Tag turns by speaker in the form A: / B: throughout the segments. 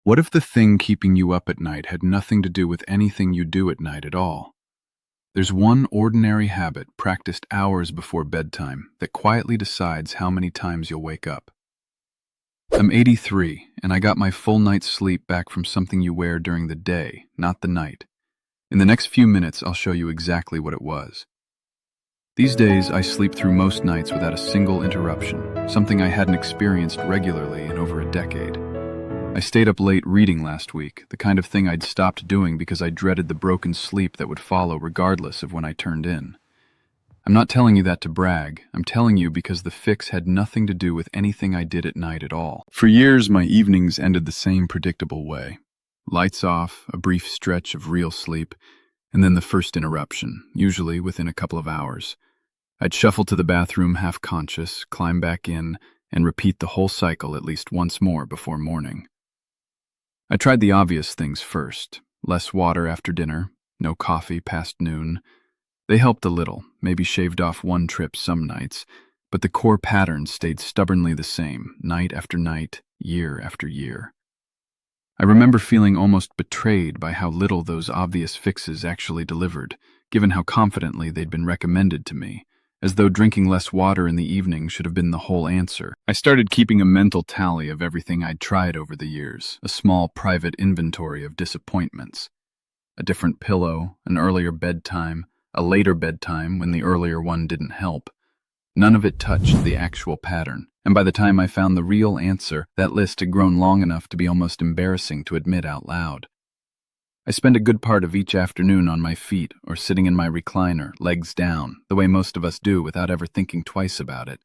A: What if the thing keeping you up at night had nothing to do with anything you do at night at all? There's one ordinary habit practiced hours before bedtime that quietly decides how many times you'll wake up. I'm 83, and I got my full night's sleep back from something you wear during the day, not the night. In the next few minutes, I'll show you exactly what it was. These days, I sleep through most nights without a single interruption, something I hadn't experienced regularly in over a decade. I stayed up late reading last week, the kind of thing I'd stopped doing because I dreaded the broken sleep that would follow regardless of when I turned in. I'm not telling you that to brag, I'm telling you because the fix had nothing to do with anything I did at night at all. For years, my evenings ended the same predictable way. Lights off, a brief stretch of real sleep, and then the first interruption, usually within a couple of hours. I'd shuffle to the bathroom half-conscious, climb back in, and repeat the whole cycle at least once more before morning. I tried the obvious things first. Less water after dinner, no coffee past noon. They helped a little, maybe shaved off one trip some nights, but the core pattern stayed stubbornly the same, night after night, year after year. I remember feeling almost betrayed by how little those obvious fixes actually delivered, given how confidently they'd been recommended to me, as though drinking less water in the evening should have been the whole answer. I started keeping a mental tally of everything I'd tried over the years, a small private inventory of disappointments. A different pillow, an earlier bedtime, a later bedtime when the earlier one didn't help. None of it touched the actual pattern, and by the time I found the real answer, that list had grown long enough to be almost embarrassing to admit out loud. I spent a good part of each afternoon on my feet or sitting in my recliner, legs down, the way most of us do without ever thinking twice about it.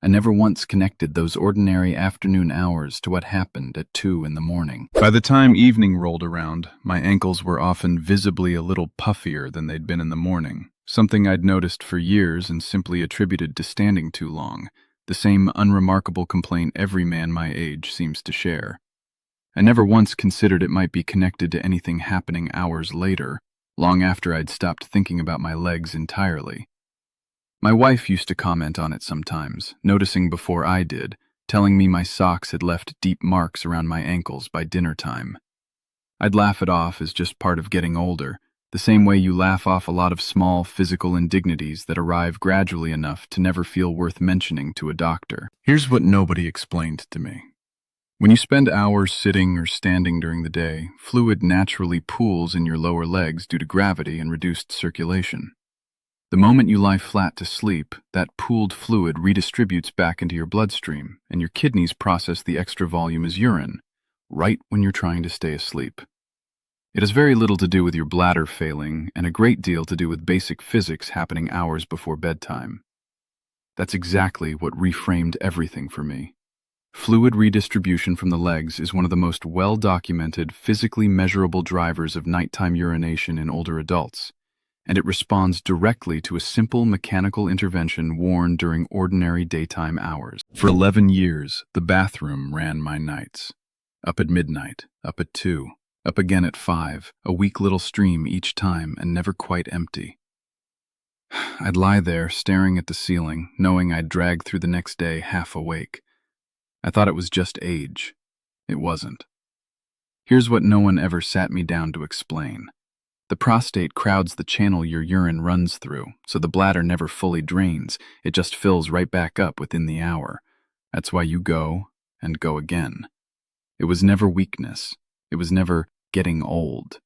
A: I never once connected those ordinary afternoon hours to what happened at 2 in the morning. By the time evening rolled around, my ankles were often visibly a little puffier than they'd been in the morning, something I'd noticed for years and simply attributed to standing too long, the same unremarkable complaint every man my age seems to share. I never once considered it might be connected to anything happening hours later, long after I'd stopped thinking about my legs entirely. My wife used to comment on it sometimes, noticing before I did, telling me my socks had left deep marks around my ankles by dinner time. I'd laugh it off as just part of getting older, the same way you laugh off a lot of small physical indignities that arrive gradually enough to never feel worth mentioning to a doctor. Here's what nobody explained to me. When you spend hours sitting or standing during the day, fluid naturally pools in your lower legs due to gravity and reduced circulation. The moment you lie flat to sleep, that pooled fluid redistributes back into your bloodstream, and your kidneys process the extra volume as urine, right when you're trying to stay asleep. It has very little to do with your bladder failing, and a great deal to do with basic physics happening hours before bedtime. That's exactly what reframed everything for me. Fluid redistribution from the legs is one of the most well-documented, physically measurable drivers of nighttime urination in older adults, and it responds directly to a simple mechanical intervention worn during ordinary daytime hours. For 11 years, the bathroom ran my nights. Up at midnight, up at 2, up again at 5, a weak little stream each time and never quite empty. I'd lie there staring at the ceiling, knowing I'd drag through the next day half awake. I thought it was just age. It wasn't. Here's what no one ever sat me down to explain. The prostate crowds the channel your urine runs through, so the bladder never fully drains, it just fills right back up within the hour. That's why you go and go again. It was never weakness. It was never getting old.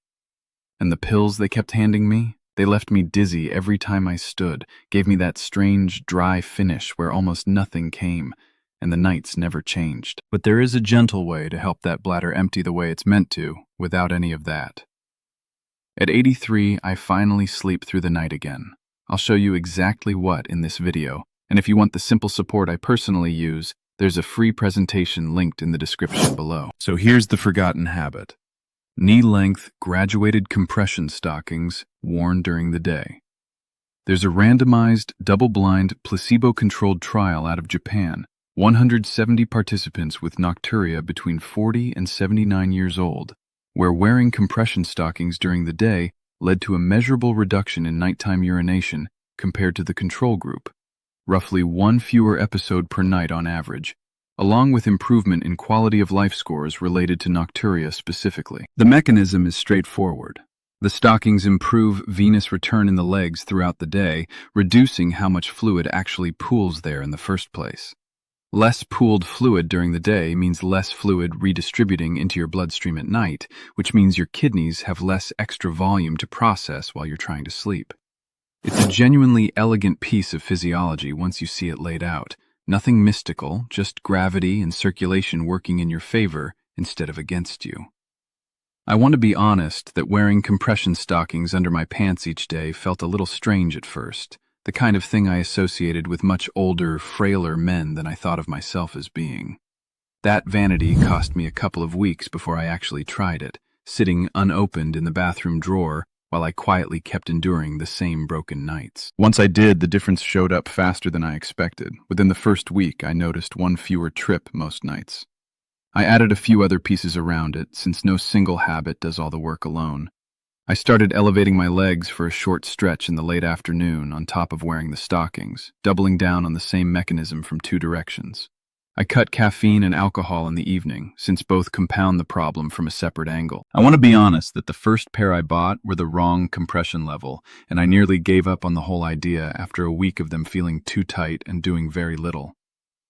A: And the pills they kept handing me, they left me dizzy every time I stood, gave me that strange, dry finish where almost nothing came, and the nights never changed. But there is a gentle way to help that bladder empty the way it's meant to, without any of that. At 83, I finally sleep through the night again. I'll show you exactly what in this video, and if you want the simple support I personally use, there's a free presentation linked in the description below. So here's the forgotten habit. Knee-length, graduated compression stockings worn during the day. There's a randomized, double-blind, placebo-controlled trial out of Japan. 170 participants with nocturia between 40 and 79 years old, where wearing compression stockings during the day led to a measurable reduction in nighttime urination compared to the control group, roughly 1 fewer episode per night on average, along with improvement in quality of life scores related to nocturia specifically. The mechanism is straightforward. The stockings improve venous return in the legs throughout the day, reducing how much fluid actually pools there in the first place. Less pooled fluid during the day means less fluid redistributing into your bloodstream at night, which means your kidneys have less extra volume to process while you're trying to sleep. It's a genuinely elegant piece of physiology once you see it laid out. Nothing mystical, just gravity and circulation working in your favor instead of against you. I want to be honest that wearing compression stockings under my pants each day felt a little strange at first, the kind of thing I associated with much older, frailer men than I thought of myself as being. That vanity cost me a couple of weeks before I actually tried it, sitting unopened in the bathroom drawer while I quietly kept enduring the same broken nights. Once I did, the difference showed up faster than I expected. Within the first week, I noticed one fewer trip most nights. I added a few other pieces around it, since no single habit does all the work alone. I started elevating my legs for a short stretch in the late afternoon on top of wearing the stockings, doubling down on the same mechanism from two directions. I cut caffeine and alcohol in the evening, since both compound the problem from a separate angle. I want to be honest that the first pair I bought were the wrong compression level, and I nearly gave up on the whole idea after a week of them feeling too tight and doing very little.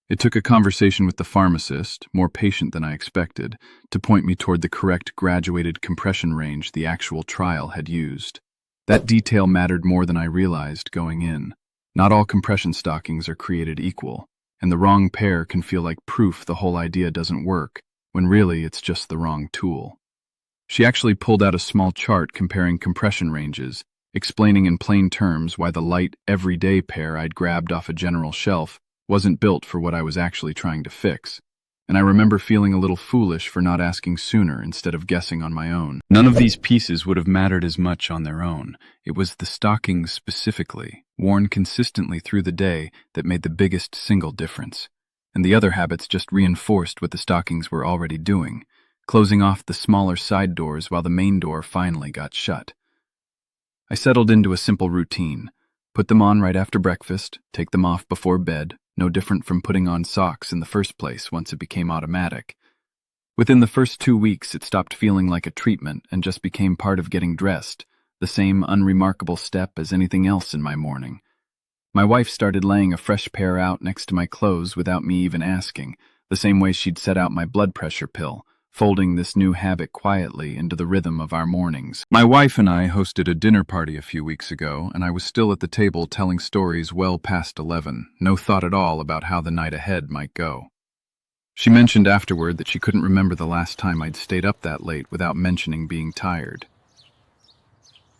A: It took a conversation with the pharmacist, more patient than I expected, to point me toward the correct graduated compression range the actual trial had used. That detail mattered more than I realized going in. Not all compression stockings are created equal, and the wrong pair can feel like proof the whole idea doesn't work, when really it's just the wrong tool. She actually pulled out a small chart comparing compression ranges, explaining in plain terms why the light, everyday pair I'd grabbed off a general shelf wasn't built for what I was actually trying to fix, and I remember feeling a little foolish for not asking sooner instead of guessing on my own. None of these pieces would have mattered as much on their own. It was the stockings specifically, worn consistently through the day, that made the biggest single difference, and the other habits just reinforced what the stockings were already doing, closing off the smaller side doors while the main door finally got shut. I settled into a simple routine. Put them on right after breakfast, take them off before bed, no different from putting on socks in the first place once it became automatic. Within the first 2 weeks, it stopped feeling like a treatment and just became part of getting dressed, the same unremarkable step as anything else in my morning. My wife started laying a fresh pair out next to my clothes without me even asking, the same way she'd set out my blood pressure pill, folding this new habit quietly into the rhythm of our mornings. My wife and I hosted a dinner party a few weeks ago, and I was still at the table telling stories well past 11, no thought at all about how the night ahead might go. She mentioned afterward that she couldn't remember the last time I'd stayed up that late without mentioning being tired.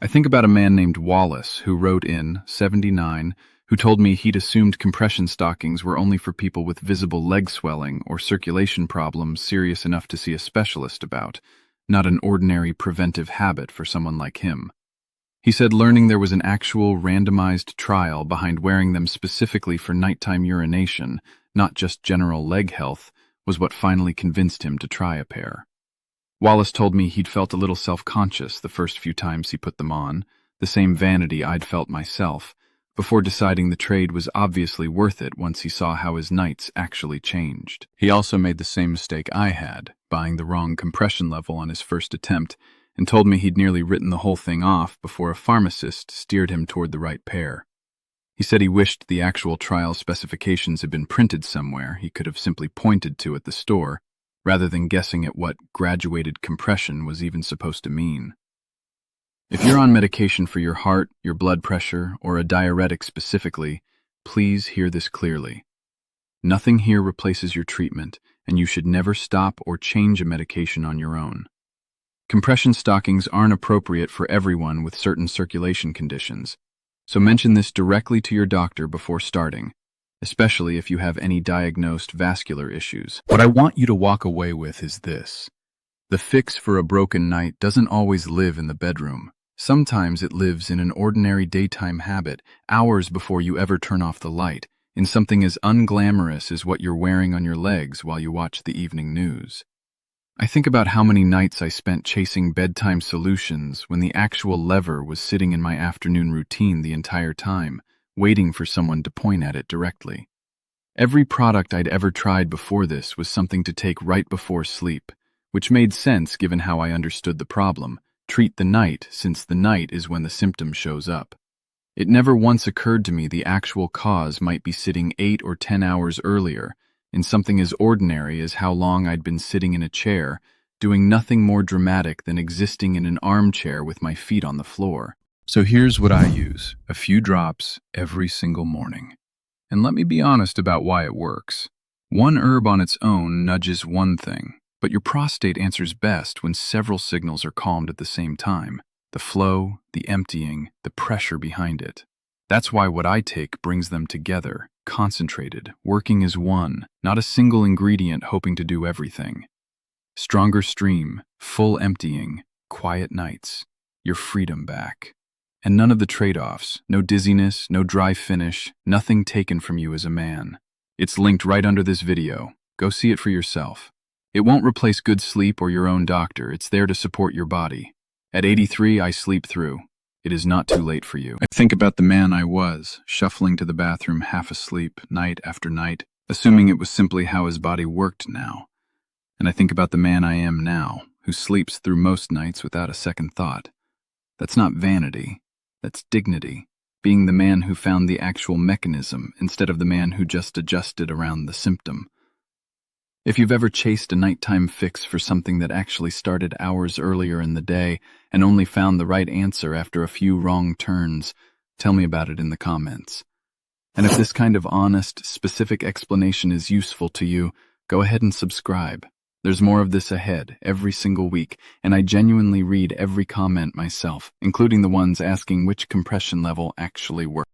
A: I think about a man named Wallace who wrote in, 79, who told me he'd assumed compression stockings were only for people with visible leg swelling or circulation problems serious enough to see a specialist about, not an ordinary preventive habit for someone like him. He said learning there was an actual randomized trial behind wearing them specifically for nighttime urination, not just general leg health, was what finally convinced him to try a pair. Wallace told me he'd felt a little self-conscious the first few times he put them on, the same vanity I'd felt myself, before deciding the trade was obviously worth it once he saw how his nights actually changed. He also made the same mistake I had, buying the wrong compression level on his first attempt, and told me he'd nearly written the whole thing off before a pharmacist steered him toward the right pair. He said he wished the actual trial specifications had been printed somewhere he could have simply pointed to at the store, rather than guessing at what graduated compression was even supposed to mean. If you're on medication for your heart, your blood pressure, or a diuretic specifically, please hear this clearly. Nothing here replaces your treatment, and you should never stop or change a medication on your own. Compression stockings aren't appropriate for everyone with certain circulation conditions, so mention this directly to your doctor before starting, especially if you have any diagnosed vascular issues. What I want you to walk away with is this. The fix for a broken night doesn't always live in the bedroom. Sometimes it lives in an ordinary daytime habit, hours before you ever turn off the light, in something as unglamorous as what you're wearing on your legs while you watch the evening news. I think about how many nights I spent chasing bedtime solutions when the actual lever was sitting in my afternoon routine the entire time, waiting for someone to point at it directly. Every product I'd ever tried before this was something to take right before sleep, which made sense given how I understood the problem. Treat the night, since the night is when the symptom shows up. It never once occurred to me the actual cause might be sitting 8 or 10 hours earlier, in something as ordinary as how long I'd been sitting in a chair, doing nothing more dramatic than existing in an armchair with my feet on the floor. So here's what I use: a few drops every single morning. And let me be honest about why it works. One herb on its own nudges one thing, but your prostate answers best when several signals are calmed at the same time. The flow, the emptying, the pressure behind it. That's why what I take brings them together, concentrated, working as one, not a single ingredient hoping to do everything. Stronger stream, full emptying, quiet nights, your freedom back. And none of the trade-offs, no dizziness, no dry finish, nothing taken from you as a man. It's linked right under this video. Go see it for yourself. It won't replace good sleep or your own doctor. It's there to support your body. At 83, I sleep through. It is not too late for you. I think about the man I was, shuffling to the bathroom half asleep, night after night, assuming it was simply how his body worked now. And I think about the man I am now, who sleeps through most nights without a second thought. That's not vanity. That's dignity. Being the man who found the actual mechanism instead of the man who just adjusted around the symptom. If you've ever chased a nighttime fix for something that actually started hours earlier in the day and only found the right answer after a few wrong turns, tell me about it in the comments. And if this kind of honest, specific explanation is useful to you, go ahead and subscribe. There's more of this ahead, every single week, and I genuinely read every comment myself, including the ones asking which compression level actually works.